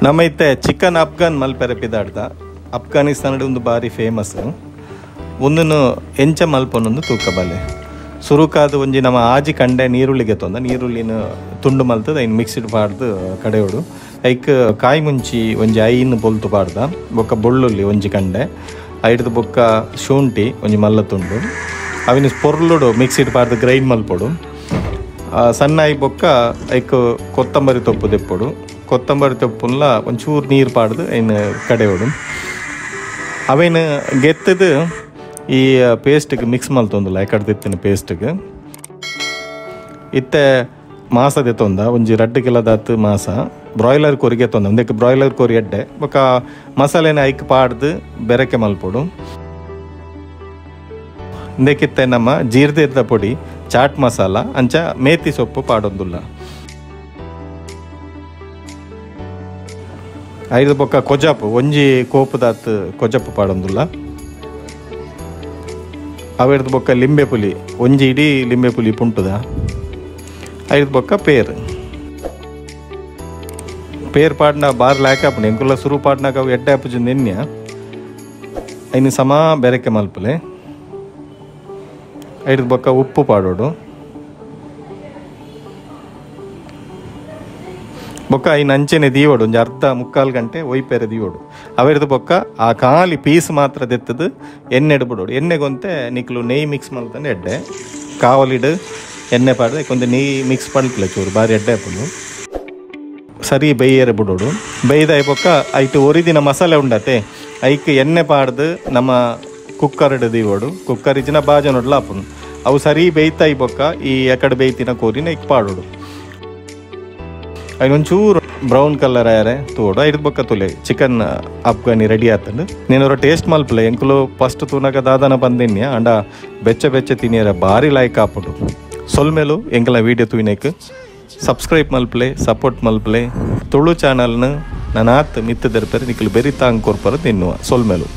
ನಮ್ಮೈತೆ chicken Afghan ಮಲ್ಪೆರೆ ಪಿದಾಡ್ದ ಅಫ್ಘಾನಿಸ್ತಾನದ ಒಂದು ಬಾರಿ ಫೇಮಸ್ ಒಂದನ್ನು ಎಂಚ ಮಲ್ಪೊಂದು ತೂಕಬಲೆ ಸುರುಕಾದ ಒಂಜಿ ನಮ್ಮ ಆಜಿ ಕಂಡೆ ನೀರುಳ್ಳಿಗೆ ತೊಂದ ನೀರುಳ್ಳಿನ ತುಂಡು ಮಲ್ತದ ಇನ್ನು ಮಿಕ್ಸಿಡ್ ಪಾಡ್ದು ಕಡೆಯೋಡು ಐಕ್ ಕಾಯಿ ಮುಂಚಿ ಒಂಜಿ ಐನು ಪೊಲ್ತು ಪಾಡ್ದ ಬೊಕ್ಕ ಬೆಳ್ಳುಳ್ಳಿ ಒಂಜಿ ಕಂಡೆ ಐಡ್ದು ಬೊಕ್ಕ ಶುಂಠಿ ಒಂಜಿ ಮಲ್ಲ ತುಂಡು ಅವಿನ ಪೊರ್ಲುಡು ಮಿಕ್ಸಿಡ್ ಪಾಡ್ದು ಗ್ರೈಂಡ್ ಮಲ್ಪೊಡು ಸಣ್ಣ ಐ ಬೊಕ್ಕ ಐಕ್ ಕೊತ್ತಂಬರಿ ತೊಪ್ಪು ತೆಪ್ಪೊಡು ಕೊತ್ತಂಬರಿ ತೊಪ್ಪುಲ್ಲ ಒಂಚೂರು ನೀರು ಪಾಡ್ದು ಇನ್ನು ಕಡೆಯೋಡು ಅವೇನು ಗೆತ್ತದು ಈ ಪೇಸ್ಟಿಗೆ ಮಿಕ್ಸ್ ಮಲ್ತೊಂದಿಲ್ಲ ಐಕಡೆ ತಿತ್ತಿನ ಪೇಸ್ಟಿಗೆ ಇತ್ತೆ ಮಾಸ ತೆತ್ತೊಂದ ಒಂಜಿ 2 ಕಿಲೋದಾತು ಮಾಸ ಬ್ರಾಯ್ಲರ್ ಕೋರಿಗೆ ತೊಂದ ಒಂದಕ್ಕೆ ಬ್ರಾಯ್ಲರ್ ಕೋರಿ ಎಡ್ಡೆ ಬೊಕ್ಕ ಮಸಾಲೆನ ಐಕ್ ಪಾಡ್ದು ಬೆರಕೆ ಮಲ್ಪೊಡು ಇಂದಕ್ಕಿತ್ತೆ ನಮ್ಮ ಜೀರ್ದಿರ್ದ ಪೊಡಿ ಚಾಟ್ ಮಸಾಲ ಅಂಚ ಮೇತಿ ಸೊಪ್ಪು ಪಾಡೊಂದುಲ್ಲ ಐದು ಬೊಕ್ಕ ಕೊಜಾಪು ಒಂಜಿ ಕೋಪುದಾತ್ ಕೊಜಾಪು ಪಾಡೊಂದುಲ್ಲ ಅವೆಡ್ದು ಬೊಕ್ಕ ಲಿಂಬೆ ಪುಲಿ ಒಂಜಿ ಇಡೀ ಲಿಂಬೆ ಪುಲಿ ಪುಂಟುದ ಐದು ಬೊಕ್ಕ ಪೇರ್ ಪಾಡ್ನ ಬಾರ್ ಲಾಕಾಪುಣೆ ಎಂಕುಲ್ಲ ಸುರು ಪಾಡ್ನಾಗ ಅವು ಎಡ್ಡೆ ಆಪುಜಿ ನೆನ್ಯ ಐನು ಸಮ ಬೆರಕೆ ಮಲ್ಪಲೆ ಐದು ಬೊಕ್ಕ ಉಪ್ಪು ಪಾಡೋಡು ಬೊಕ್ಕ ಐನು ಅಂಚೆನೆ ದೀವೋಡು ಒಂಜಿ ಅರ್ಧ ಮುಕ್ಕಾಲು ಗಂಟೆ ಒಯ್ಪೆರೆ ದೀವೋಡು ಅವೆಡ್ದು ಬೊಕ್ಕ ಆ ಖಾಲಿ ಪೀಸ್ ಮಾತ್ರ ದೆತ್ತದು ಎಣ್ಣೆಡು ಬಿಡೋಡು ಎಣ್ಣೆಗೊಂತೆ ನಿಕ್ಲು ನೆಯ್ ಮಿಕ್ಸ್ ಮಲ್ತಾನೆ ಎಡ್ಡೆ ಕಾವಲಿಡು ಎಣ್ಣೆ ಪಾಡ್ದೆ ಕೊಂದು ನೆಯ್ ಮಿಕ್ಸ್ ಪಡ್ಲಿಲ್ಲ ಚೂರು ಬಾರಿ ಎಡ್ಡೆ ಹಾಪುಡು ಸರಿ ಬೇಯರೆ ಬಿಡೋಡು ಬೇಯ್ದ ಬೊಕ್ಕ ಐಟು ಒರಿದಿನ ಮಸಾಲೆ ಉಂಡತೆ ಐಕ್ ಎಣ್ಣೆ ಪಾಡ್ದು ನಮ್ಮ ಕುಕ್ಕರ್ಡು ದೀವೋಡು ಕುಕ್ಕರ್ ಇಜ್ಜಿನ ಬಾಜ ನೋಡ್ಲ ಹಾಪುನು ಅವು ಸರಿ ಬೇಯ್ತಾ ಬೊಕ್ಕ ಈ ಎಕಡೆ ಬೇಯ್ತಿನ ಕೋರಿನ ಇಕ್ ಪಾಡೋಡು ಅದೊಂಚೂರು ಬ್ರೌನ್ ಕಲರ್ ಆಯರೆ ತೋಡು ಐದು ಬೊಕ್ಕ ತುಲೆ ಚಿಕನ್ ಅಫ್ಘಾನಿ ರೆಡಿ ಆತಂಡು ನೀನವ್ರ ಟೇಸ್ಟ್ ಮಲ್ಪಲೆ ಎಂಕುಲು ಫಸ್ಟ್ ತೂನಗ ದಾದನ ಬಂದಿನ್ಯ ಅಂಡ ಬೆಚ್ಚ ತಿನ್ನಿಯರ ಭಾರಿ ಲಾಯ್ಕ್ ಆಪುಡು ಸೊಲ್ಮೇಲು ಎಂಕಲ ವೀಡಿಯೋ ತೂಯಿನೇಕ್ ಸಬ್ಸ್ಕ್ರೈಬ್ ಮಲ್ಪಲೆ ಸಪೋರ್ಟ್ ಮಲ್ಪಲೆ ತುಳು ಚಾನಲ್ನ ನಾನು ಮಿತ್ತದರ್ಪರೆ ನಿಕ್ಲು ಬೆರಿತಾಂಗ್ ಕೊರ್ಪರ ತಿನ್ನುವ ಸೊಲ್ಮೇಲು.